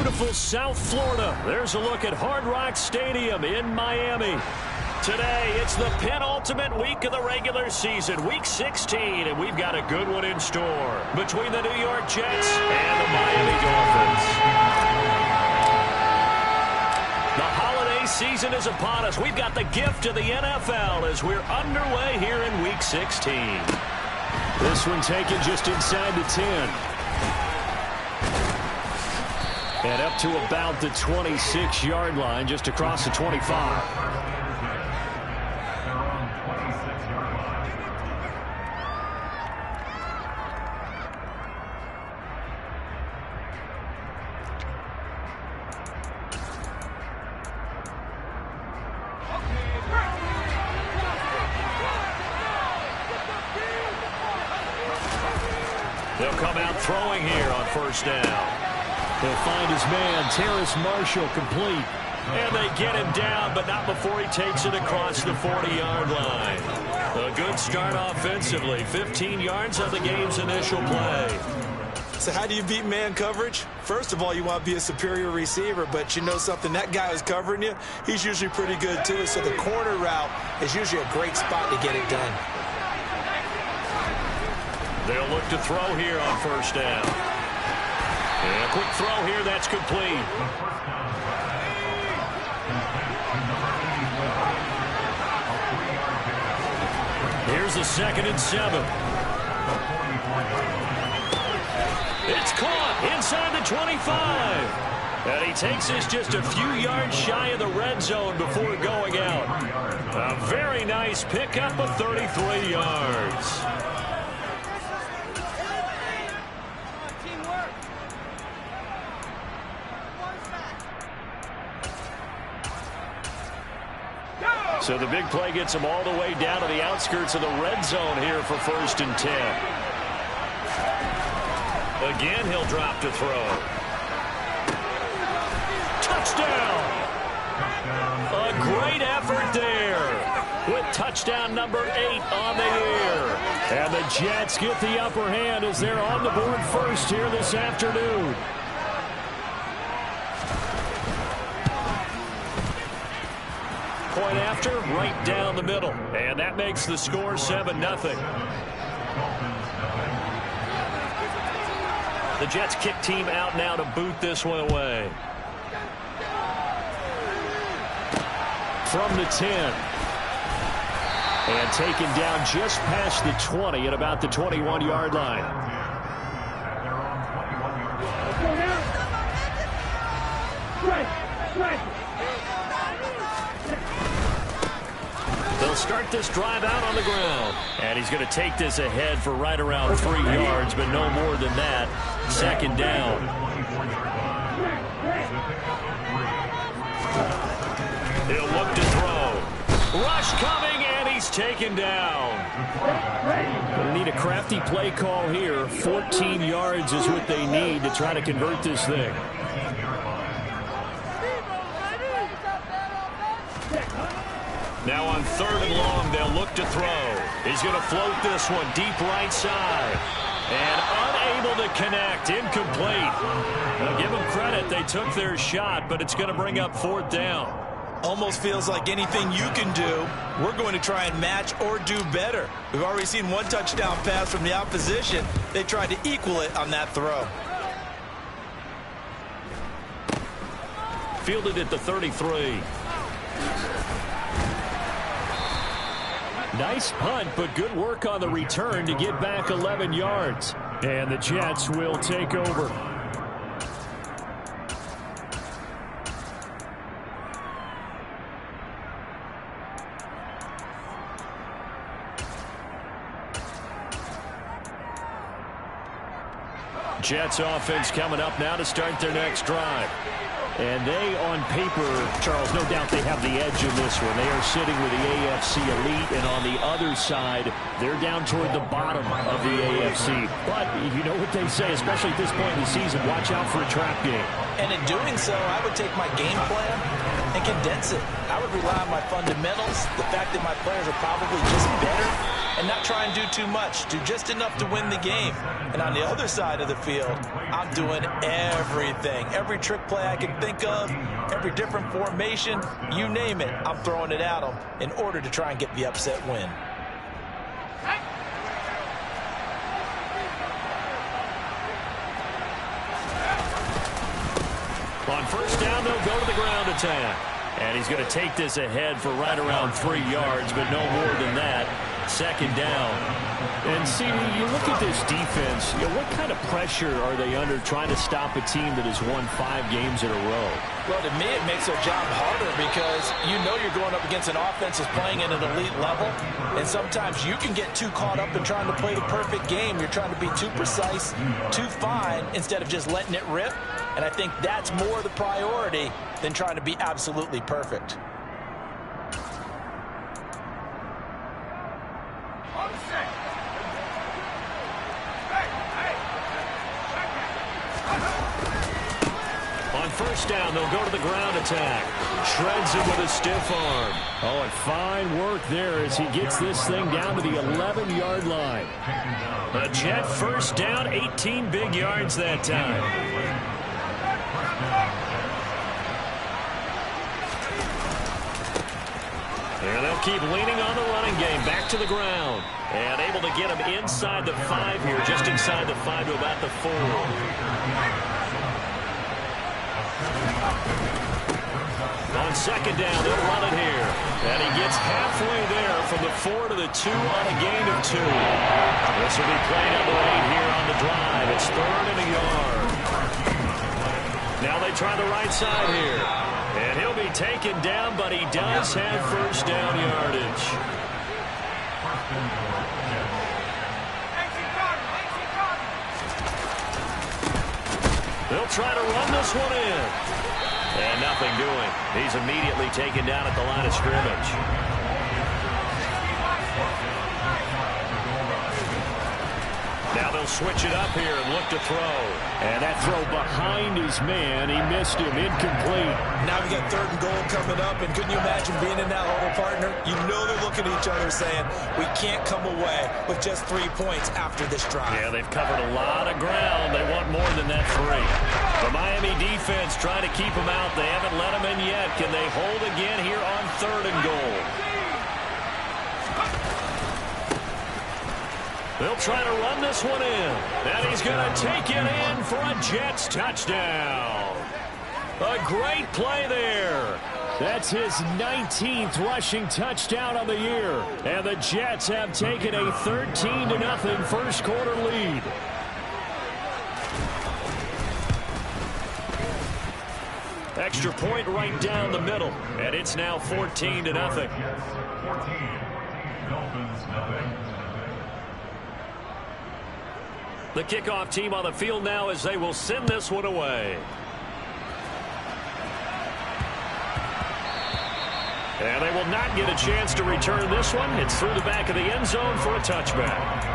beautiful South Florida. There's a look at Hard Rock Stadium in Miami. Today, it's the penultimate week of the regular season, Week 16, and we've got a good one in store between the New York Jets and the Miami Dolphins. The holiday season is upon us. We've got the gift of the NFL as we're underway here in Week 16. This one taken just inside the 10. And up to about the 26-yard line, just across the 25. They'll come out throwing here on first down. He'll find his man, Terrace Marshall, complete. And they get him down, but not before he takes it across the 40-yard line. A good start offensively. 15 yards on the game's initial play. So how do you beat man coverage? First of all, you want to be a superior receiver, but you know something, that guy who's covering you, he's usually pretty good too. So the corner route is usually a great spot to get it done. They'll look to throw here on first down. And a quick throw here, that's complete. Here's the 2nd and 7. It's caught inside the 25. And he takes this just a few yards shy of the red zone before going out. A very nice pickup of 33 yards. So the big play gets him all the way down to the outskirts of the red zone here for 1st and 10. Again, he'll drop to throw. Touchdown! A great effort there with touchdown number 8 on the year. And the Jets get the upper hand as they're on the board first here this afternoon. Point after, right down the middle. And that makes the score 7-0. The Jets kick team out now to boot this one away. From the 10. And taken down just past the 20 at about the 21-yard line. They'll start this drive out on the ground. And he's going to take this ahead for right around 3 yards, but no more than that. 2nd down. He'll look to throw. Rush coming, and he's taken down. Going to need a crafty play call here. 14 yards is what they need to try to convert this thing. Now on 3rd and long, they'll look to throw. He's going to float this one deep right side. And unable to connect. Incomplete. Now give them credit. They took their shot, but it's going to bring up 4th down. Almost feels like anything you can do, we're going to try and match or do better. We've already seen one touchdown pass from the opposition. They tried to equal it on that throw. Fielded at the 33. Nice punt, but good work on the return to get back 11 yards. And the Jets will take over. Jets offense coming up now to start their next drive. And they, on paper, Charles, no doubt they have the edge in this one. They are sitting with the AFC elite, and on the other side, they're down toward the bottom of the AFC. But you know what they say, especially at this point in the season, watch out for a trap game. And in doing so, I would take my game plan and condense it. I would rely on my fundamentals, the fact that my players are probably just better, and not try and do too much. Do just enough to win the game. And on the other side of the field, I'm doing everything. Every trick play I can think of, every different formation, you name it, I'm throwing it at them in order to try and get the upset win. On first down, they'll go to the ground attack. And he's going to take this ahead for right around 3 yards, but no more than that. Second down. And see, you look at this defense, what kind of pressure are they under trying to stop a team that has won 5 games in a row? Well, to me, it makes their job harder because you know you're going up against an offense that's playing at an elite level, and sometimes you can get too caught up in trying to play the perfect game. You're trying to be too precise, too fine, instead of just letting it rip. And I think that's more the priority than trying to be absolutely perfect. On first down, they'll go to the ground attack. Shreds him with a stiff arm. Oh, and fine work there as he gets this thing down to the 11-yard line. A Jet first down, 18 big yards that time. And they'll keep leaning on the running game. Back to the ground. And able to get him inside the 5 here. Just inside the 5 to about the 4. On second down, they'll run it here. And he gets halfway there from the 4 to the 2 on a gain of 2. This will be play number 8 here on the drive. It's 3rd and a yard. Now they try the right side here. And he'll be taken down, but he does have first down yardage. They'll try to run this one in. And nothing doing. He's immediately taken down at the line of scrimmage. Now they'll switch it up here and look to throw. And that throw behind his man, he missed him, incomplete. Now we got 3rd and goal coming up, and couldn't you imagine being in that huddle, partner? You know they're looking at each other saying, we can't come away with just 3 points after this drive. Yeah, they've covered a lot of ground. They want more than that 3. The Miami defense trying to keep them out. They haven't let them in yet. Can they hold again here on 3rd and goal? They'll try to run this one in. And he's going to take it in for a Jets touchdown. A great play there. That's his 19th rushing touchdown on the year. And the Jets have taken a 13-0 first quarter lead. Extra point right down the middle. And it's now 14-0. The kickoff team on the field now as they will send this one away. And they will not get a chance to return this one. It's through the back of the end zone for a touchback.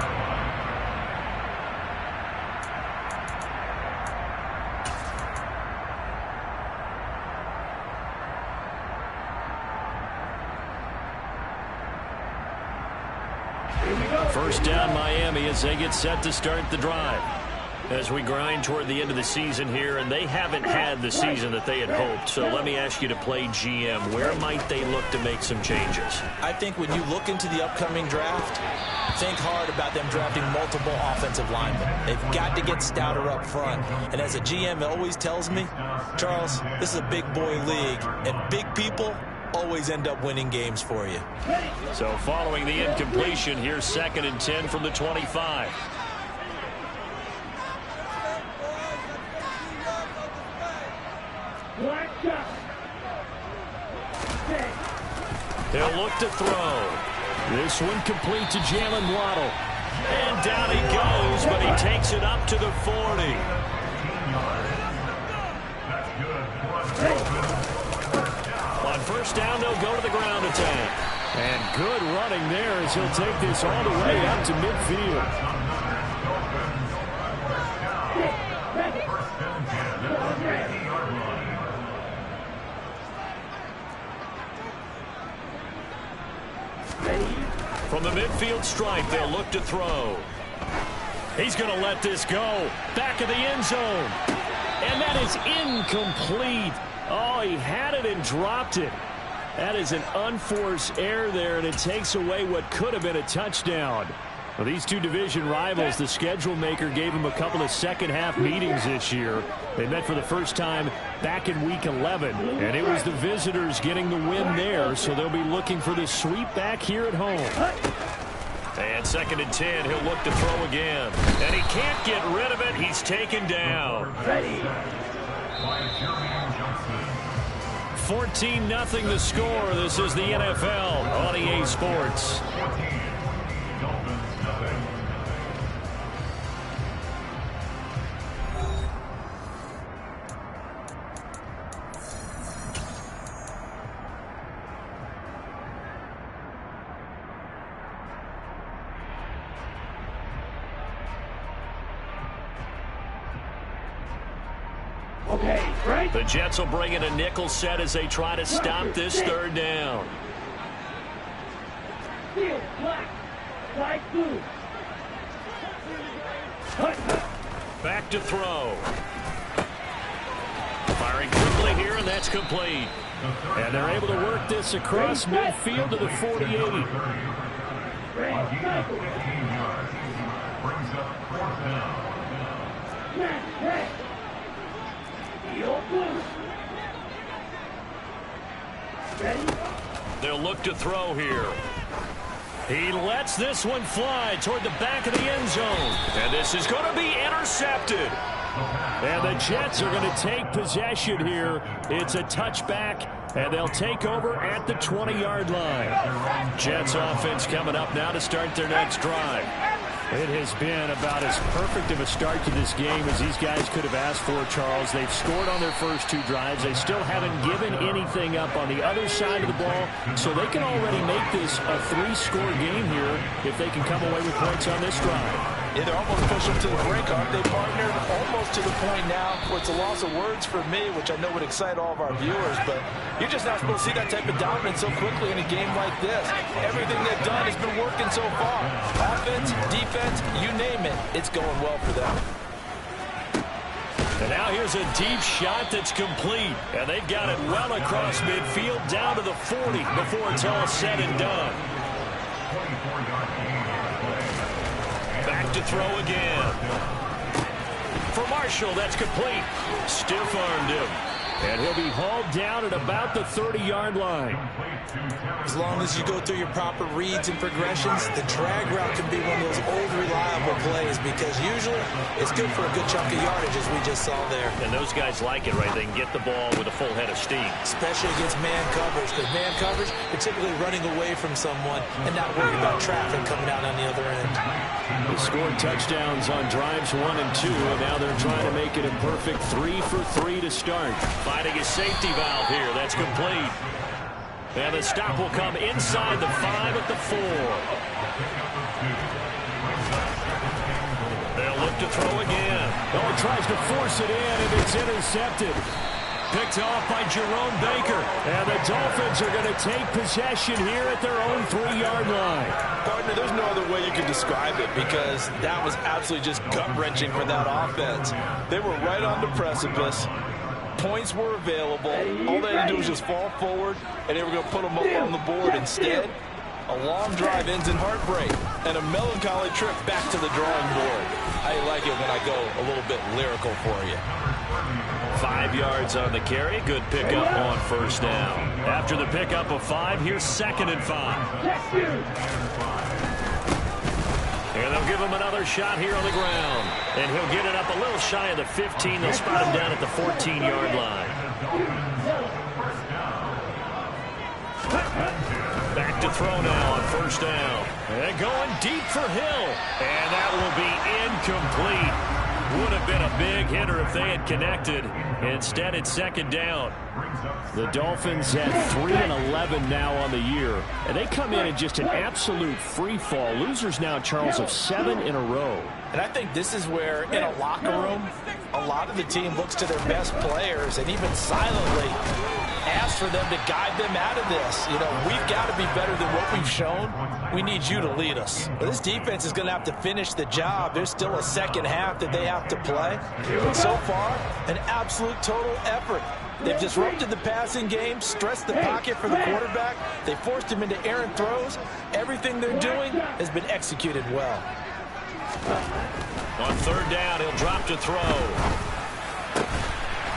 First down Miami as they get set to start the drive. As we grind toward the end of the season here, and they haven't had the season that they had hoped. So let me ask you to play GM. Where might they look to make some changes? I think when you look into the upcoming draft, think hard about them drafting multiple offensive linemen. They've got to get stouter up front. And as a GM, it always tells me, Charles, this is a big boy league, and big people always end up winning games for you. So following the incompletion, here's 2nd and 10 from the 25. He'll look to throw. This one complete to Jalen Waddle. And down he goes, but he takes it up to the 40. On first down, they'll go to the ground attack. And good running there as he'll take this all the way out to midfield. From the midfield stripe, they'll look to throw. He's going to let this go. Back of the end zone. And that is incomplete. Oh, he had it and dropped it. That is an unforced error there, and it takes away what could have been a touchdown. Well, these two division rivals, the schedule maker gave them a couple of second-half meetings this year. They met for the first time back in Week 11, and it was the visitors getting the win there, so they'll be looking for the sweep back here at home. And 2nd and 10, he'll look to throw again. And he can't get rid of it. He's taken down. 14-0 the score. This is the NFL on EA Sports. The Jets will bring in a nickel set as they try to stop this 3rd down. Back to throw. Firing quickly here, and that's complete. And they're able to work this across midfield to the 48. They'll look to throw here. He lets this one fly toward the back of the end zone. And this is going to be intercepted. And the Jets are going to take possession here. It's a touchback, and they'll take over at the 20-yard line. Jets offense coming up now to start their next drive. It has been about as perfect of a start to this game as these guys could have asked for, Charles. They've scored on their first 2 drives. They still haven't given anything up on the other side of the ball, so they can already make this a 3-score game here if they can come away with points on this drive. Yeah, they're almost pushing to the brink, aren't they, partner? Almost to the point now where it's a loss of words for me, which I know would excite all of our viewers, but you're just not supposed to see that type of dominance so quickly in a game like this. Everything they've done has been working so far. Offense, defense, you name it, it's going well for them. And now here's a deep shot that's complete. And they've got it well across midfield down to the 40 before it's all said and done. Back to throw again. For Marshall, that's complete. Stiff-armed him. And he'll be hauled down at about the 30-yard line. As long as you go through your proper reads and progressions, the drag route can be one of those old reliable plays because usually it's good for a good chunk of yardage, as we just saw there. And those guys like it, right? They can get the ball with a full head of steam. Especially against man coverage, because man coverage, you're typically running away from someone and not worried about traffic coming out on the other end. They scored touchdowns on drives 1 and 2, and now they're trying to make it a perfect 3 for 3 to start. Finding a safety valve here. That's complete. And the stop will come inside the 5 at the 4. They'll look to throw again. Oh, tries to force it in, and it's intercepted. Picked off by Jerome Baker. And the Dolphins are going to take possession here at their own 3-yard line. Partner, there's no other way you can describe it because that was absolutely just gut-wrenching for that offense. They were right on the precipice. Points were available. All they had to do was just fall forward, and they were going to put them up on the board. Instead, a long drive ends in heartbreak and a melancholy trip back to the drawing board. I like it when I go a little bit lyrical for you. 5 yards on the carry. Good pickup on 1st down. After the pickup of 5, here's 2nd and 5. And they'll give him another shot here on the ground. And he'll get it up a little shy of the 15. They'll spot him down at the 14-yard line. Back to throw now on 1st down. And going deep for Hill. And that will be incomplete. Would have been a big hitter if they had connected. Instead, it's 2nd down. The Dolphins at 3-11 now on the year. And they come in just an absolute free fall. Losers now, Charles, of 7 in a row. And I think this is where, in a locker room, a lot of the team looks to their best players and even silently asks for them to guide them out of this. You know, we've got to be better than what we've shown. We need you to lead us. Well, this defense is going to have to finish the job. There's still a second half that they have to play. But so far, an absolute total effort. They've disrupted the passing game, stressed the pocket for the quarterback. They forced him into errant throws. Everything they're doing has been executed well. On third down, he'll drop to throw.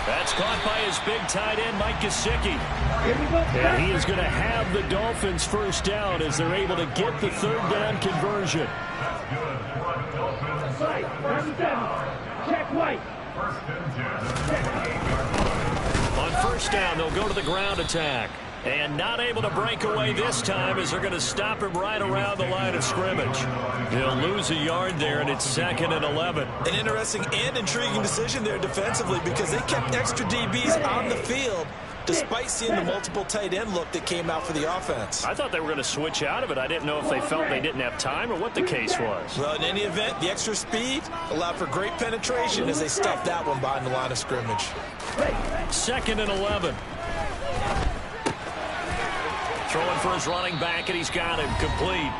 That's caught by his big tight end, Mike Gesicki. And he is going to have the Dolphins first down as they're able to get the third down conversion. Check white. On first down, they'll go to the ground attack. And not able to break away this time as they're going to stop him right around the line of scrimmage. He'll lose a yard there, and it's 2nd and 11. An interesting and intriguing decision there defensively because they kept extra DBs on the field despite seeing the multiple tight end look that came out for the offense. I thought they were going to switch out of it. I didn't know if they felt they didn't have time or what the case was. Well, in any event, the extra speed allowed for great penetration as they stuffed that one behind the line of scrimmage. 2nd and 11. Throwing for his running back, and he's got him complete.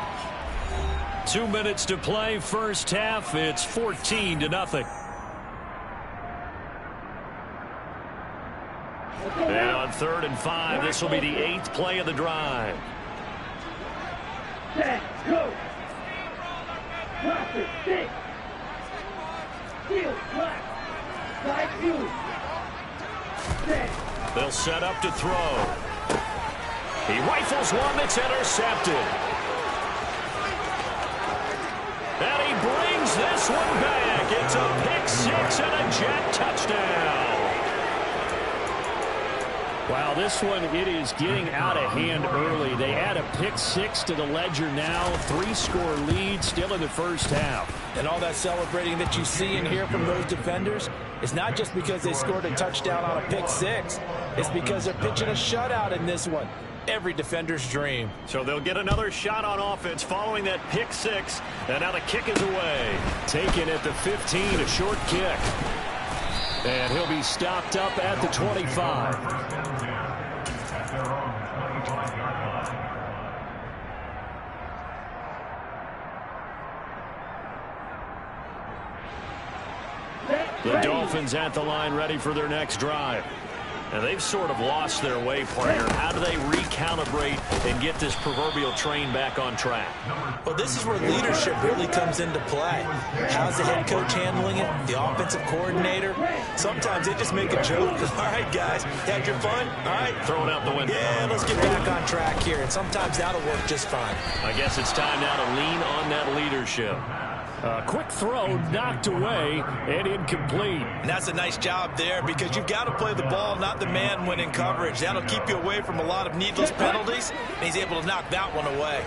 2 minutes to play, first half. It's 14-0. And on 3rd and 5, this will be the 8th play of the drive. Set, go. Classic, six. Field, black. Side view. Set. They'll set up to throw. He rifles one that's intercepted. And he brings this one back. It's a pick six and a jet touchdown. Wow, this one, it is getting out of hand early. They add a pick six to the ledger now. 3-score lead still in the first half. And all that celebrating that you see and hear from those defenders is not just because they scored a touchdown on a pick six. It's because they're pitching a shutout in this one. Every defender's dream. So they'll get another shot on offense following that pick six. And now the kick is away. Taken at the 15, a short kick. And he'll be stopped up at the 25. The Dolphins at the line ready for their next drive. And they've sort of lost their way, partner. How do they recalibrate and get this proverbial train back on track? Well, this is where leadership really comes into play. How's the head coach handling it? The offensive coordinator? Sometimes they just make a joke. All right, guys, had your fun? All right. Throw it out the window. Yeah, let's get back on track here. And sometimes that'll work just fine. I guess it's time now to lean on that leadership. A quick throw knocked away and incomplete. And that's a nice job there because you've got to play the ball, not the man when in coverage. That'll keep you away from a lot of needless penalties, and he's able to knock that one away.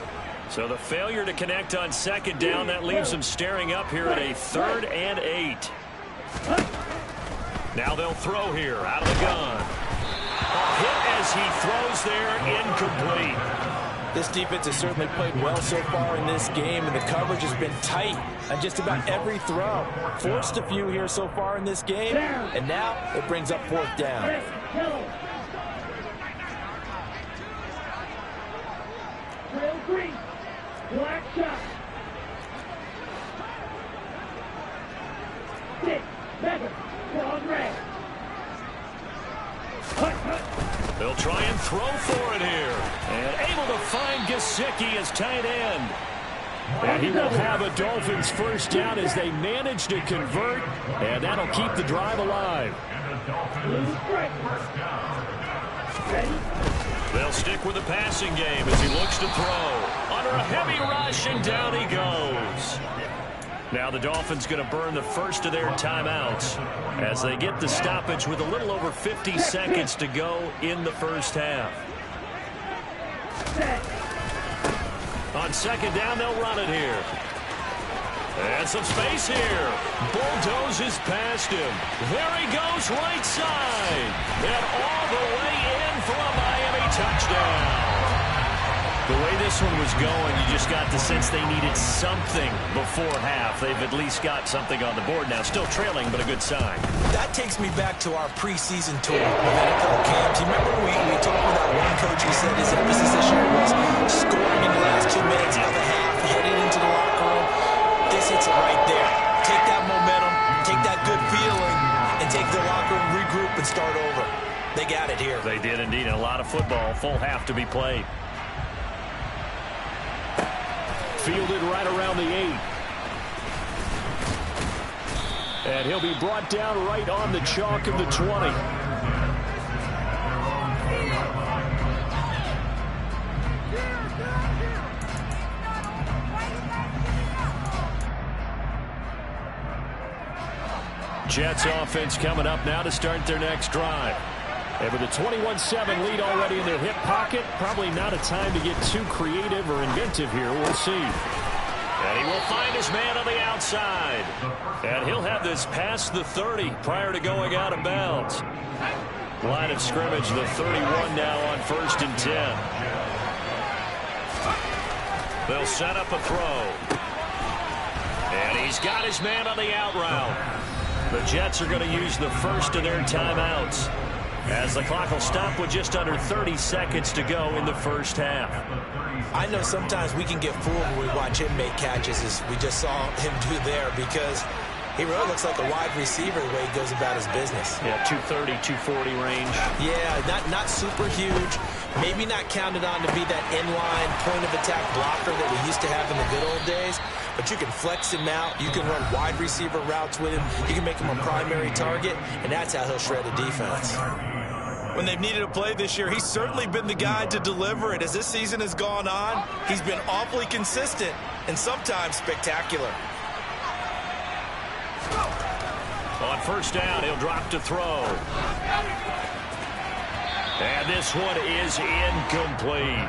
So the failure to connect on second down, that leaves them staring up here at a 3rd and 8. Now they'll throw here out of the gun. A hit as he throws there, incomplete. This defense has certainly played well so far in this game, and the coverage has been tight on just about every throw. Forced a few here so far in this game, and now it brings up 4th down. Trail green. Black shot. 6. Mega. Strong red. They'll try and throw for it here. And able to find Gesicki as tight end. And he will have a Dolphins first down as they manage to convert, and that'll keep the drive alive. They'll stick with the passing game as he looks to throw. Under a heavy rush, and down he goes. Now the Dolphins going to burn the first of their timeouts as they get the stoppage with a little over 50 seconds to go in the first half. On second down, they'll run it here. And some space here. Bulldozes past him. There he goes right side. And all the way in for a Miami touchdown. The way this one was going, you just got the sense they needed something before half. They've at least got something on the board now. Still trailing, but a good sign. That takes me back to our preseason tour of NFL camps. You remember we talked with that one coach who said his emphasis this year was scoring in the last 2 minutes of the half, heading into the locker room. This hits it right there. Take that momentum, take that good feeling, and take the locker room, regroup, and start over. They got it here. They did indeed. A lot of football, full half to be played. Fielded right around the 8. And he'll be brought down right on the chalk of the 20. Jets offense coming up now to start their next drive. And with a 21-7 lead already in their hip pocket, probably not a time to get too creative or inventive here. We'll see. And he will find his man on the outside. And he'll have this past the 30 prior to going out of bounds. Line of scrimmage, the 31 now on 1st and 10. They'll set up a throw. And he's got his man on the out route. The Jets are going to use the first of their timeouts, as the clock will stop with just under 30 seconds to go in the first half. I know sometimes we can get fooled when we watch him make catches, as we just saw him do there, because he really looks like a wide receiver the way he goes about his business. Yeah, 230, 240 range. Yeah, not super huge. Maybe not counted on to be that inline point-of-attack blocker that we used to have in the good old days. But you can flex him out. You can run wide receiver routes with him. You can make him a primary target, and that's how he'll shred a defense. When they've needed a play this year, he's certainly been the guy to deliver it. As this season has gone on, he's been awfully consistent and sometimes spectacular. On first down, he'll drop to throw. And this one is incomplete.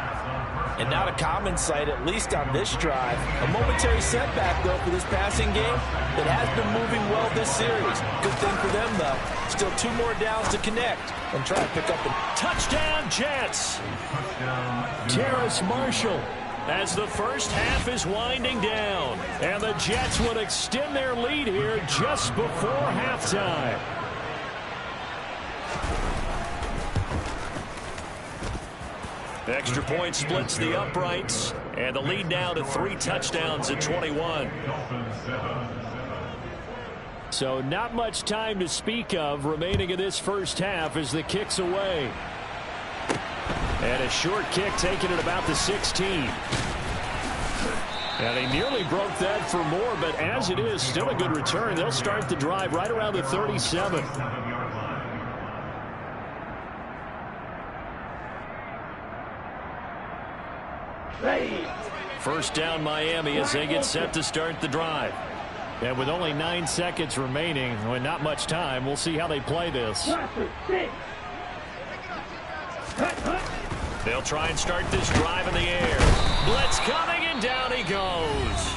And not a common sight, at least on this drive. A momentary setback, though, for this passing game that has been moving well this series. Good thing for them, though. Still 2 more downs to connect and try to pick up a touchdown, Jets. Terrace Marshall. As the first half is winding down. And the Jets would extend their lead here just before halftime. Extra point splits the uprights, and the lead now to 3 touchdowns at 21. So not much time to speak of remaining in this first half as the kick's away. And a short kick taken at about the 16. And they nearly broke that for more, but as it is, still a good return. They'll start the drive right around the 37. Ready. First down, Miami, as they get set to start the drive. And with only 9 seconds remaining, and not much time, we'll see how they play this. They'll try and start this drive in the air. Blitz coming, and down he goes.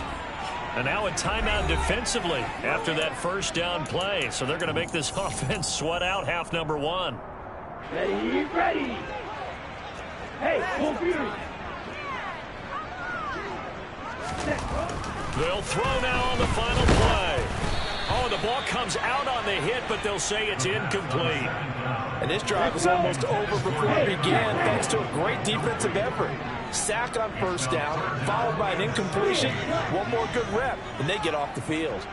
And now a timeout defensively after that first down play. So they're going to make this offense sweat out half number 1. Ready, ready. Hey, full fury. They'll throw now on the final play. Oh, the ball comes out on the hit, but they'll say it's incomplete. And this drive was almost over before it began, thanks to a great defensive effort. Sack on first down, followed by an incompletion. One more good rep, and they get off the field.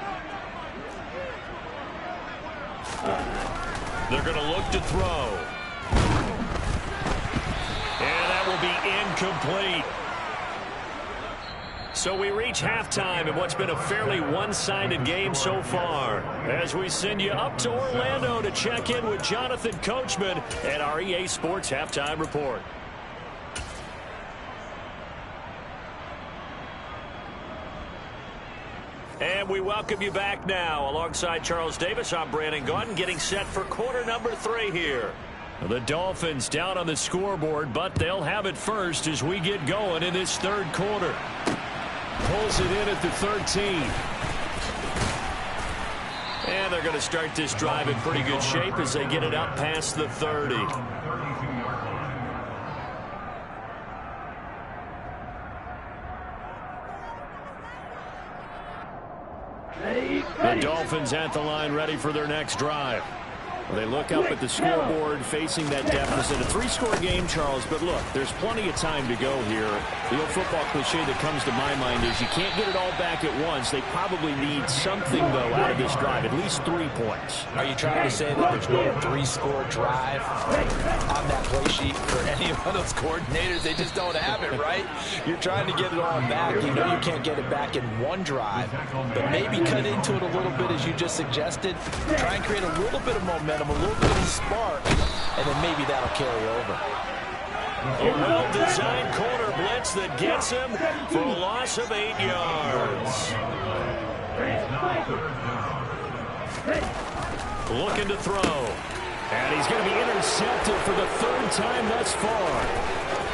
They're going to look to throw. And that will be incomplete. So we reach halftime in what's been a fairly one-sided game so far, as we send you up to Orlando to check in with Jonathan Coachman at our EA Sports Halftime Report. And we welcome you back now. Alongside Charles Davis, I'm Brandon Gaudin, getting set for quarter number 3 here. The Dolphins down on the scoreboard, but they'll have it first as we get going in this third quarter. Pulls it in at the 13. And they're going to start this drive in pretty good shape as they get it up past the 30. The Dolphins at the line, ready for their next drive. They look up at the scoreboard, facing that deficit. A three-score game, Charles, but look, there's plenty of time to go here. The old football cliche that comes to my mind is you can't get it all back at once. They probably need something, though, out of this drive, at least 3 points. Are you trying to say that there's no three-score drive on that play sheet for any of those coordinators? They just don't have it, right? You're trying to get it all back. You know you can't get it back in one drive, but maybe cut into it a little bit, as you just suggested. Try and create a little bit of momentum, a little bit of a spark, and then maybe that'll carry over. A well-designed corner blitz that gets him for a loss of 8 yards. Looking to throw. And he's going to be intercepted for the 3rd time thus far.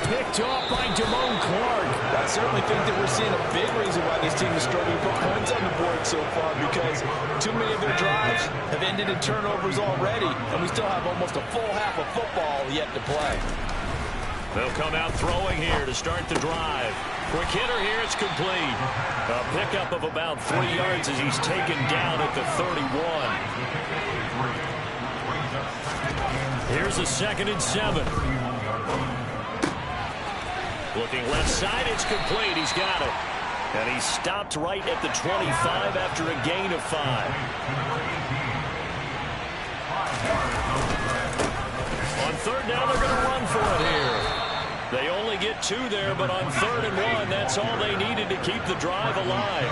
Picked off by Damone Clark. I certainly think that we're seeing a big reason why this team is struggling to put points on the board so far, because too many of their drives have ended in turnovers already, and we still have almost a full half of football yet to play. They'll come out throwing here to start the drive. Quick hitter here, it's complete. A pickup of about 3 yards as he's taken down at the 31. Here's a 2nd and 7. Looking left side, it's complete. He's got it. And he stopped right at the 25 after a gain of 5. On 3rd down, they're going to run for it here. They only get 2 there, but on 3rd and 1, that's all they needed to keep the drive alive.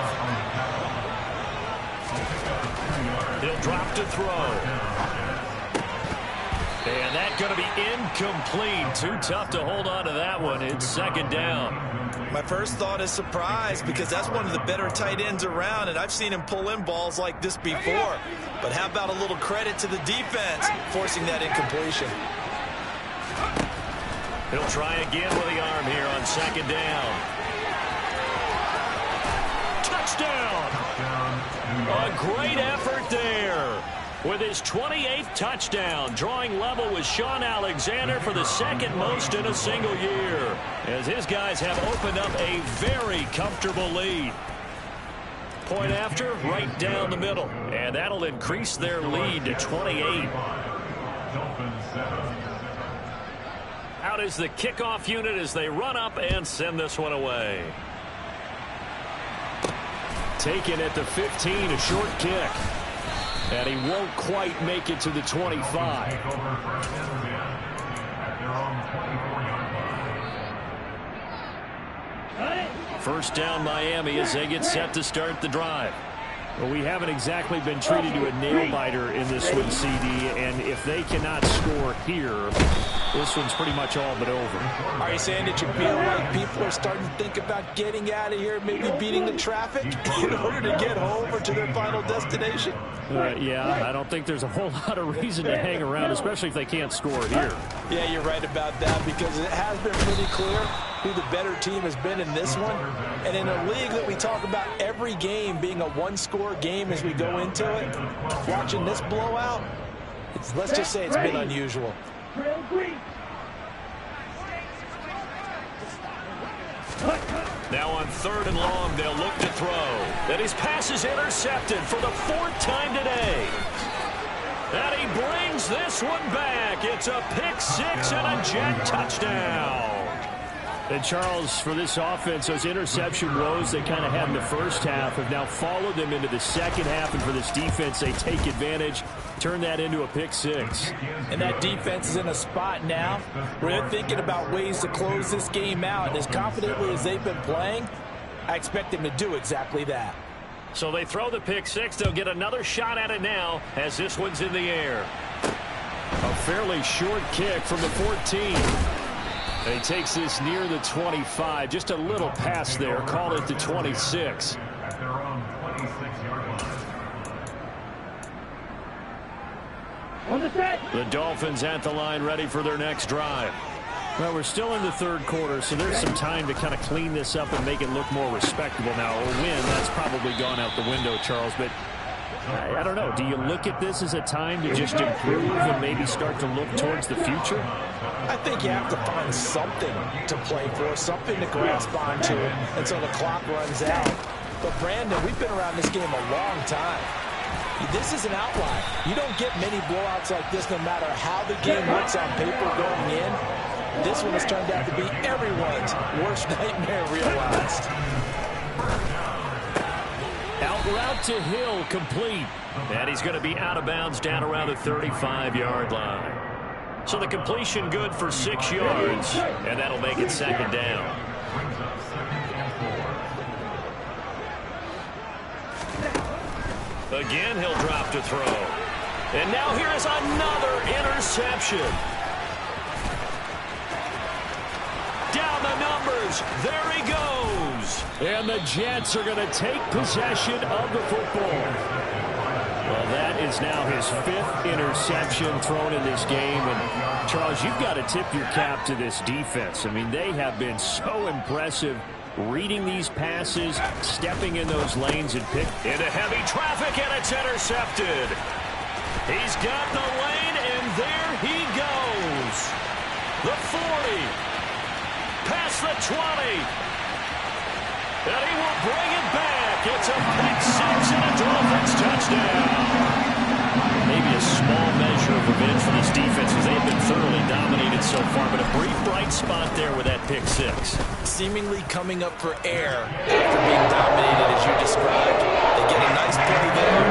He'll drop to throw. And that's going to be incomplete. Too tough to hold on to that one. It's 2nd down. My first thought is surprise, because that's one of the better tight ends around, and I've seen him pull in balls like this before. But how about a little credit to the defense forcing that incompletion? He'll try again with the arm here on 2nd down. Touchdown! A great effort there. With his 28th touchdown, drawing level with Sean Alexander for the 2nd most in a single year, as his guys have opened up a very comfortable lead. Point after, right down the middle, and that'll increase their lead to 28. Out is the kickoff unit as they run up and send this one away. Taken at the 15, a short kick. And he won't quite make it to the 25. First down Miami as they get set to start the drive. Well, we haven't exactly been treated to a nail-biter in this one, CD, and if they cannot score here, this one's pretty much all but over. Are you saying that you feel like people are starting to think about getting out of here, maybe beating the traffic in order to get home or to their final destination? Yeah, I don't think there's a whole lot of reason to hang around, especially if they can't score here. Yeah, you're right about that, because it has been pretty clear who the better team has been in this one. And in a league that we talk about every game being a one-score game as we go into it, watching this blowout, let's just say it's been unusual. Now on 3rd and long, they'll look to throw. And his pass is intercepted for the 4th time today. And he brings this one back. It's a pick 6 and a jet touchdown. And Charles, for this offense, those interception woes they kind of had in the first half have now followed them into the second half. And for this defense, they take advantage, turn that into a pick 6. And that defense is in a spot now where they're thinking about ways to close this game out. And as confidently as they've been playing, I expect them to do exactly that. So they throw the pick 6. They'll get another shot at it now as this one's in the air. A fairly short kick from the 14. And he takes this near the 25. Just a little pass there. Call it the 26. The Dolphins at the line, ready for their next drive. Well, we're still in the 3rd quarter, so there's some time to kind of clean this up and make it look more respectable. Now, a win, that's probably gone out the window, Charles, but I don't know. Do you look at this as a time to just improve and maybe start to look towards the future? I think you have to find something to play for, something to grasp onto until the clock runs out. But, Brandon, we've been around this game a long time. This is an outlier. You don't get many blowouts like this no matter how the game looks on paper going in. This one has turned out to be everyone's worst nightmare realized. Out route to Hill, complete. And he's going to be out of bounds down around the 35-yard line. So the completion good for 6 yards, and that'll make it second down. Again, he'll drop to throw. And now here is another interception. Down the numbers. There he goes. And the Jets are going to take possession of the football. Well, that is now his 5th interception thrown in this game. And, Charles, you've got to tip your cap to this defense. I mean, they have been so impressive reading these passes, stepping in those lanes and pick. Into heavy traffic, and it's intercepted. He's got the lane, and there he goes. The 40. Past the 20. And he will bring it back. It's a pick 6 and a Dolphins touchdown. Maybe a small measure of revenge for this defense because they have been thoroughly dominated so far, but a brief bright spot there with that pick 6. Seemingly coming up for air after being dominated as you described. They get a nice play there.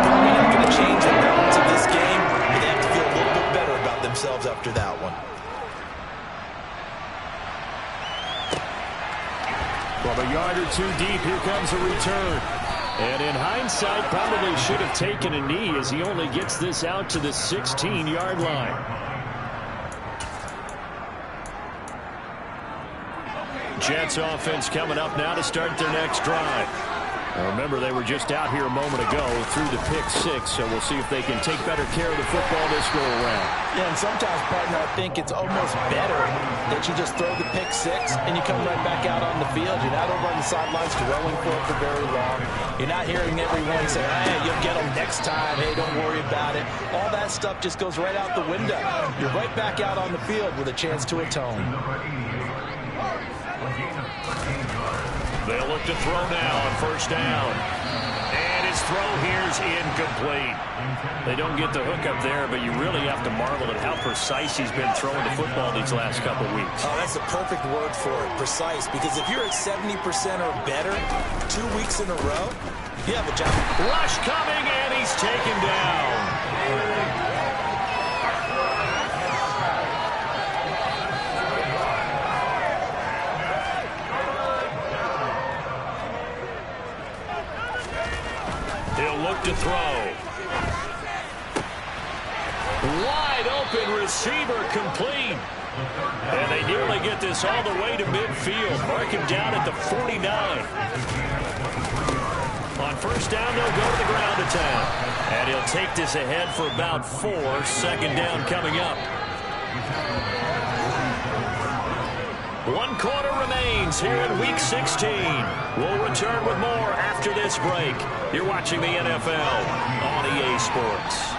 Probably not going to change the balance of this game, but they have to feel a little bit better about themselves after that one. From a yard or two deep, here comes a return. And in hindsight, probably should have taken a knee as he only gets this out to the 16-yard line. Jets offense coming up now to start their next drive. Now remember, they were just out here a moment ago through the pick 6, so we'll see if they can take better care of the football this go around. Yeah, and sometimes, partner, I think it's almost better that you just throw the pick 6 and you come right back out on the field. You're not over on the sidelines dwelling for it for very long. You're not hearing everyone say, hey, you'll get them next time. Hey, don't worry about it. All that stuff just goes right out the window. You're right back out on the field with a chance to atone. They'll look to throw now on first down. And his throw here's incomplete. They don't get the hook up there, but you really have to marvel at how precise he's been throwing the football these last couple weeks. Oh, that's a perfect word for it, precise, because if you're at 70% or better 2 weeks in a row, you have a job. Rush coming, and he's taken down. He'll look to throw. Wide open receiver complete. And they nearly get this all the way to midfield. Mark him down at the 49. On first down, they'll go to the ground attack. And he'll take this ahead for about 4. Second down coming up. 1 quarter remains here in Week 16. We'll return with more after this break. You're watching the NFL on EA Sports.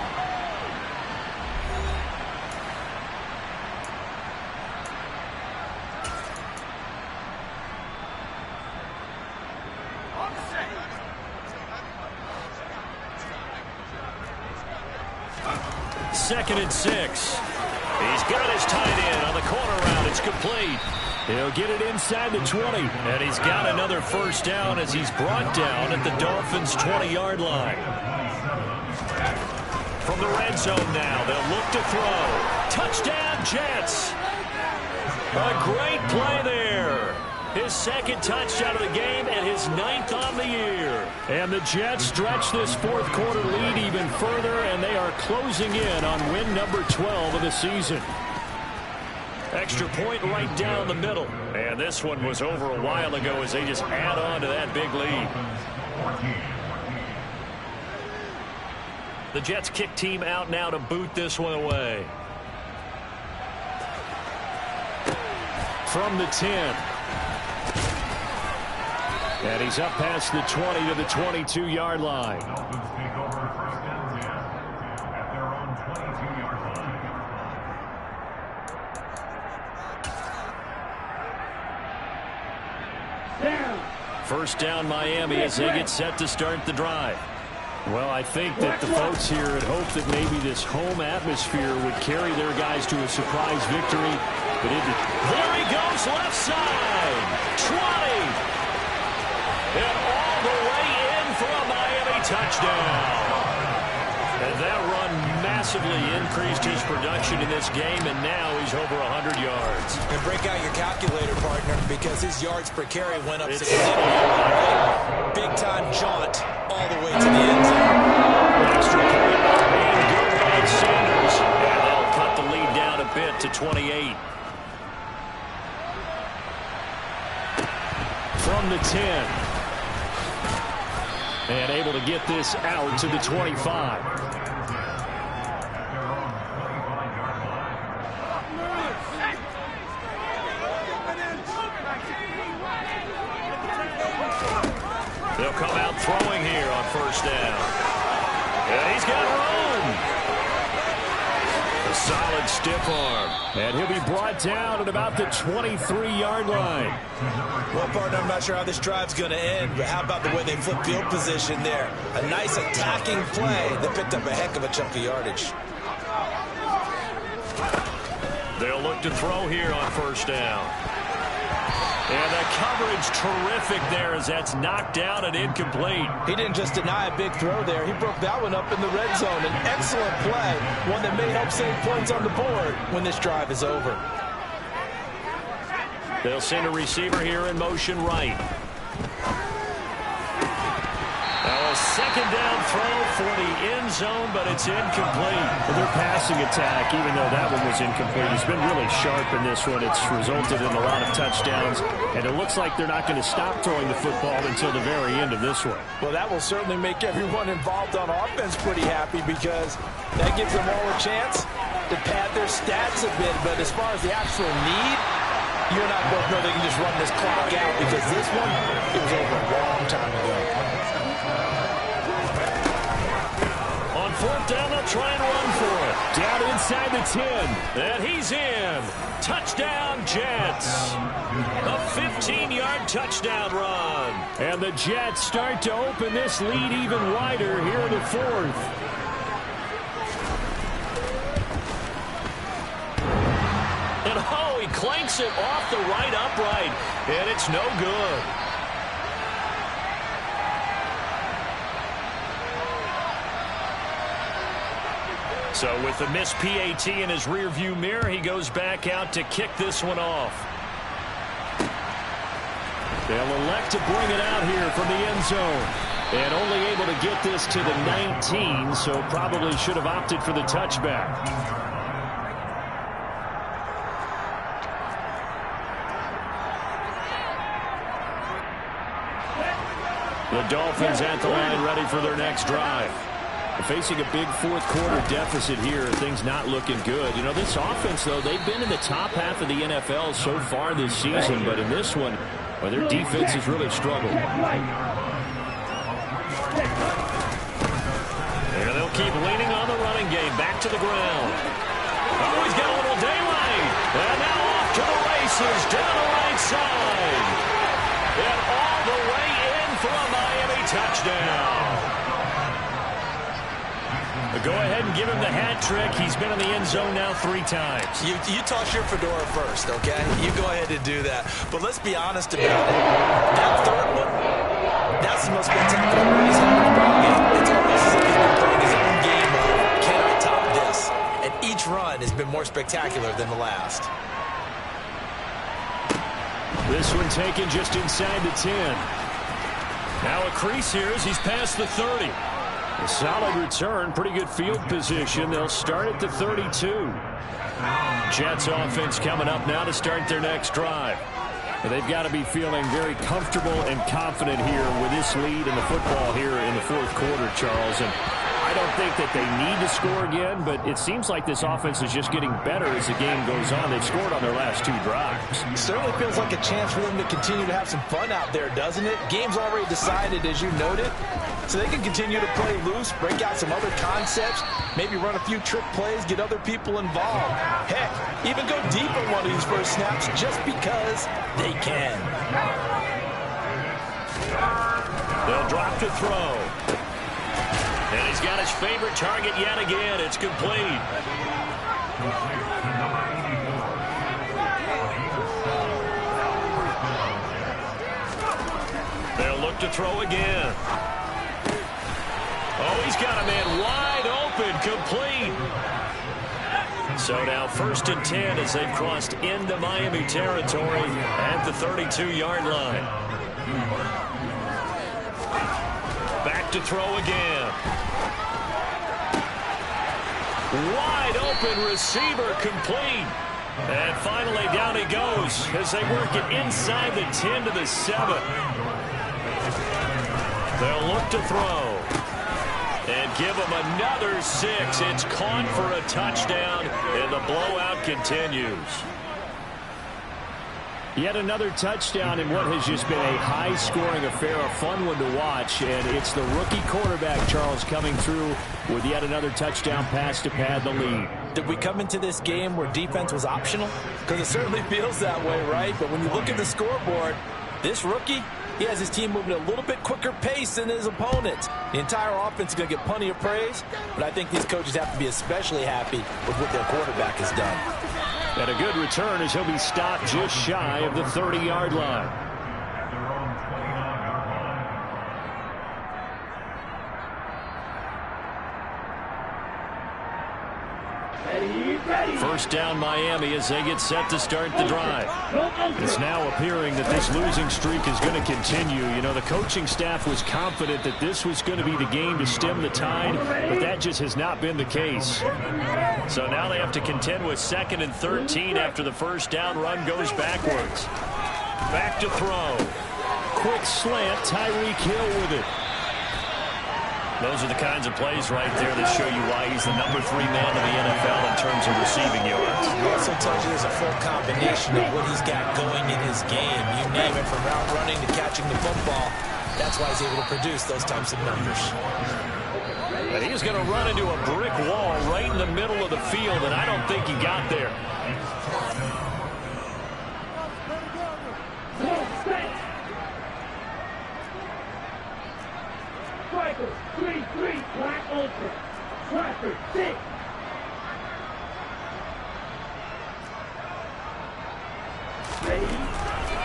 Second and 6. He's got his tight end on the corner route. It's complete. He'll get it inside the 20. And he's got another first down as he's brought down at the Dolphins' 20-yard line. From the red zone now, they'll look to throw. Touchdown, Jets. A great play there. His second touchdown of the game and his 9th on the year. And the Jets stretch this fourth quarter lead even further, and they are closing in on win number 12 of the season. Extra point right down the middle. And this one was over a while ago as they just add on to that big lead. The Jets kick team out now to boot this one away. From the 10. And he's up past the 20 to the 22-yard line. First down Miami as they get set to start the drive. Well, I think that the folks here had hoped that maybe this home atmosphere would carry their guys to a surprise victory, but it did. There he goes, left side. 20. And all the way in for a Miami touchdown. And that run massively increased his production in this game, and now he's over 100 yards. And break out your calculator, partner, because his yards per carry went up significantly. Big-time jaunt all the way to the end zone. Extra point being good by Sanders. And they'll cut the lead down a bit to 28. From the 10. And able to get this out to the 25. They'll come out throwing here on first down. And he's got room. A solid stiff arm. And he'll be brought down at about the 23-yard line. Well, partner, I'm not sure how this drive's going to end, but how about the way they flip field position there? A nice attacking play that picked up a heck of a chunk of yardage. They'll look to throw here on first down. And the coverage terrific there as that's knocked down and incomplete. He didn't just deny a big throw there. He broke that one up in the red zone. An excellent play, one that may help save points on the board when this drive is over. They'll send a receiver here in motion right. Now a second down throw for the end zone, but it's incomplete. Well, their passing attack, even though that one was incomplete, has been really sharp in this one. It's resulted in a lot of touchdowns, and it looks like they're not going to stop throwing the football until the very end of this one. Well, that will certainly make everyone involved on offense pretty happy because that gives them all a chance to pad their stats a bit. But as far as the actual need, you and I both know they can just run this clock out because this one, it was over a long time ago. On fourth down, they'll try and run for it. Down inside the 10. And he's in. Touchdown, Jets. A 15-yard touchdown run. And the Jets start to open this lead even wider here in the fourth. And oh, he clanks it off the right upright. And it's no good. So with the missed PAT in his rearview mirror, he goes back out to kick this one off. They'll elect to bring it out here from the end zone. And only able to get this to the 19, so probably should have opted for the touchback. The Dolphins at the line ready for their next drive. Facing a big fourth-quarter deficit here, things not looking good. You know, this offense, though, they've been in the top half of the NFL so far this season, but in this one, well, their defense has really struggled. And they'll keep leaning on the running game. Back to the ground. Oh, he's got a little daylight. And now off to the races down the right side. And all the way in for a Miami touchdown. Go ahead and give him the hat trick. He's been in the end zone now 3 times. You toss your fedora first, okay? You go ahead and do that. But let's be honest about it. That third one, that's the most spectacular run he's had in the ball game. It's almost as if he's been playing his own game of, can I top this? And each run has been more spectacular than the last. This one taken just inside the 10. Now a crease here as he's past the 30. A solid return, pretty good field position. They'll start at the 32. Jets offense coming up now to start their next drive. And they've got to be feeling very comfortable and confident here with this lead in the football here in the fourth quarter, Charles. And I don't think that they need to score again, but it seems like this offense is just getting better as the game goes on. They've scored on their last 2 drives. It certainly feels like a chance for them to continue to have some fun out there, doesn't it? Game's already decided, as you noted. So they can continue to play loose, break out some other concepts, maybe run a few trick plays, get other people involved. Heck, even go deep on one of these first snaps just because they can. They'll drop to throw. And he's got his favorite target yet again. It's complete. They'll look to throw again. Oh, he's got a man wide open, complete. So now 1st and 10 as they've crossed into Miami territory at the 32-yard line. Back to throw again. Wide open receiver, complete. And finally down he goes as they work it inside the 10 to the 7. They'll look to throw. And give him another 6. It's caught for a touchdown, and the blowout continues. Yet another touchdown in what has just been a high-scoring affair, a fun one to watch. And it's the rookie quarterback, Charles, coming through with yet another touchdown pass to pad the lead. Did we come into this game where defense was optional? Because it certainly feels that way, right? But when you look at the scoreboard, this rookie, he has his team moving at a little bit quicker pace than his opponents. The entire offense is going to get plenty of praise, but I think these coaches have to be especially happy with what their quarterback has done. And a good return as he'll be stopped just shy of the 30-yard line. First down Miami as they get set to start the drive. It's now appearing that this losing streak is going to continue. You know, the coaching staff was confident that this was going to be the game to stem the tide, but that just has not been the case. So now they have to contend with 2nd and 13 after the first down run goes backwards. Back to throw. Quick slant, Tyreek Hill with it. Those are the kinds of plays right there that show you why he's the #3 man in the NFL in terms of receiving yards. He also tells you there's a full combination of what he's got going in his game. You name it, from route running to catching the football. That's why he's able to produce those types of numbers. And he's going to run into a brick wall right in the middle of the field, and I don't think he got there. Striker, 3-3, black ultra. Tracker, 6.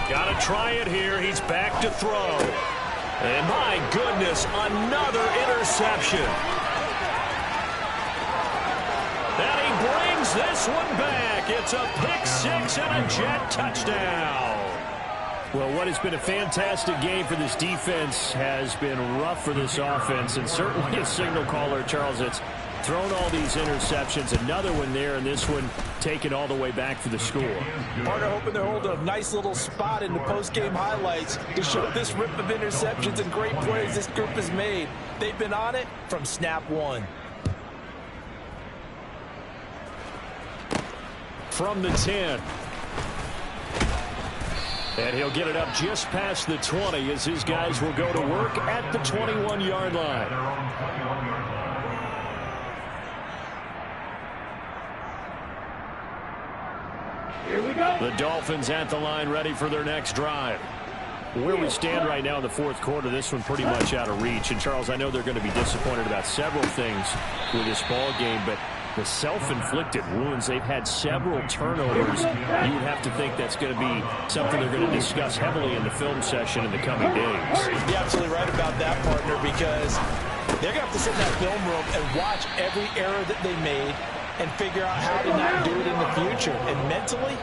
Got to try it here. He's back to throw. And my goodness, another interception. And he brings this one back. It's a pick-6 and a Jet touchdown. Well, what has been a fantastic game for this defense has been rough for this offense, and certainly a signal caller, Charles, that's thrown all these interceptions. Another one there, and this one taken all the way back for the score. Partner hoping they're holding a nice little spot in the post-game highlights to show this rip of interceptions and great plays this group has made. They've been on it from snap one. From the 10. And he'll get it up just past the 20 as his guys will go to work at the 21-yard line. Here we go. The Dolphins at the line ready for their next drive. Where we stand right now in the fourth quarter, this one pretty much out of reach. And, Charles, I know they're going to be disappointed about several things with this ball game, but the self-inflicted wounds, they've had several turnovers. You would have to think that's going to be something they're going to discuss heavily in the film session in the coming days. You're absolutely right about that, partner, because they're going to have to sit in that film room and watch every error that they made and figure out how to not do it in the future. And mentally,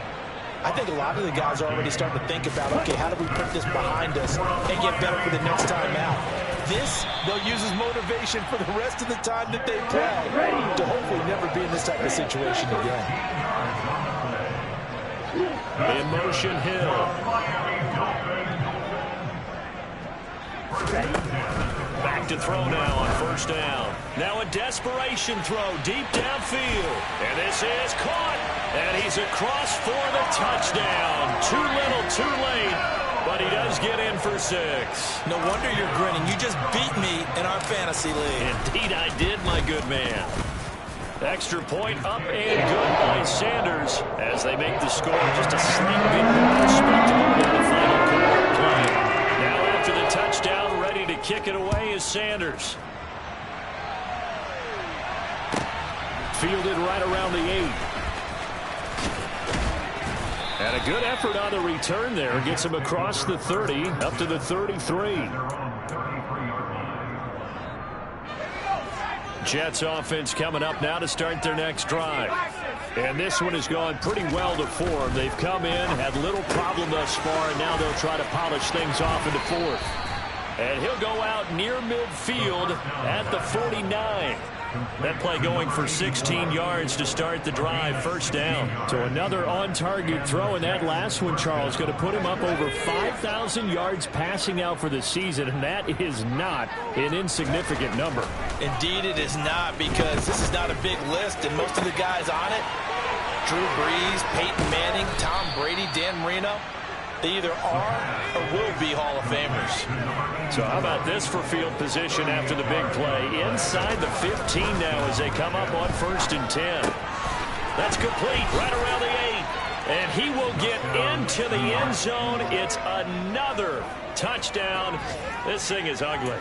I think a lot of the guys are already starting to think about, okay, how do we put this behind us and get better for the next time out? This, they'll use as motivation for the rest of the time that they play to hopefully never be in this type of situation again. In motion, Hill. Back to throw now on first down. Now a desperation throw deep downfield. And this is caught. And he's across for the touchdown. Too little, too late. But he does get in for 6. No wonder you're grinning. You just beat me in our fantasy league. Indeed I did, my good man. Extra point up and good by Sanders as they make the score just a slight bit more respectable in the final quarter of play. Now after the touchdown, ready to kick it away is Sanders. fielded right around the 8. And a good effort on the return there. Gets him across the 30, up to the 33. Jets offense coming up now to start their next drive. And this one has gone pretty well to form. They've come in, had little problem thus far, and now they'll try to polish things off into fourth. And he'll go out near midfield at the 49. That play going for 16 yards to start the drive, first down. So another on-target throw, and that last one, Charles, going to put him up over 5,000 yards passing out for the season, and that is not an insignificant number. Indeed it is not, because this is not a big list, and most of the guys on it, Drew Brees, Peyton Manning, Tom Brady, Dan Marino, they either are or will be Hall of Famers. So how about this for field position after the big play? Inside the 15 now as they come up on 1st and 10. That's complete right around the 8. And he will get into the end zone. It's another touchdown. This thing is ugly.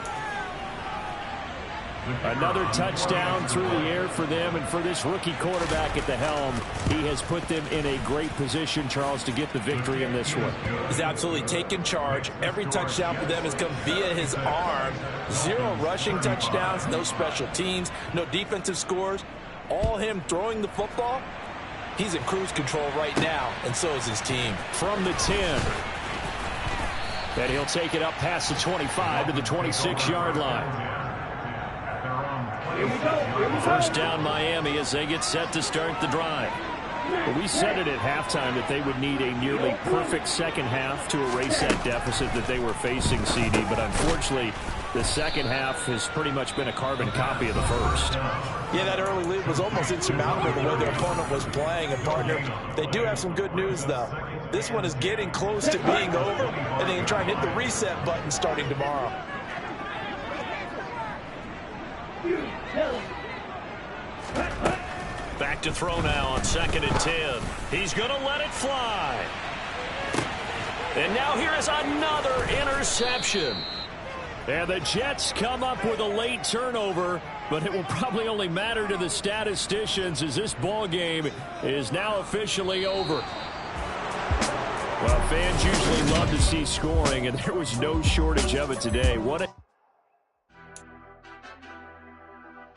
Another touchdown through the air for them, and for this rookie quarterback at the helm, he has put them in a great position, Charles, to get the victory in this one. He's absolutely taken charge. Every touchdown for them has come via his arm. 0 rushing touchdowns, no special teams, no defensive scores. All him throwing the football. He's in cruise control right now, and so is his team. From the 10. And he'll take it up past the 25 to the 26-yard line. First down Miami as they get set to start the drive. Well, we said it at halftime that they would need a nearly perfect second half to erase that deficit that they were facing, CD, but unfortunately the second half has pretty much been a carbon copy of the first. Yeah, that early lead was almost insurmountable the way their opponent was playing. And partner, they do have some good news though. This one is getting close to being over, and they can try and hit the reset button starting tomorrow. Back to throw now on 2nd and 10. He's going to let it fly. And now here is another interception. And the Jets come up with a late turnover, but it will probably only matter to the statisticians as this ball game is now officially over. Well, fans usually love to see scoring, and there was no shortage of it today. What a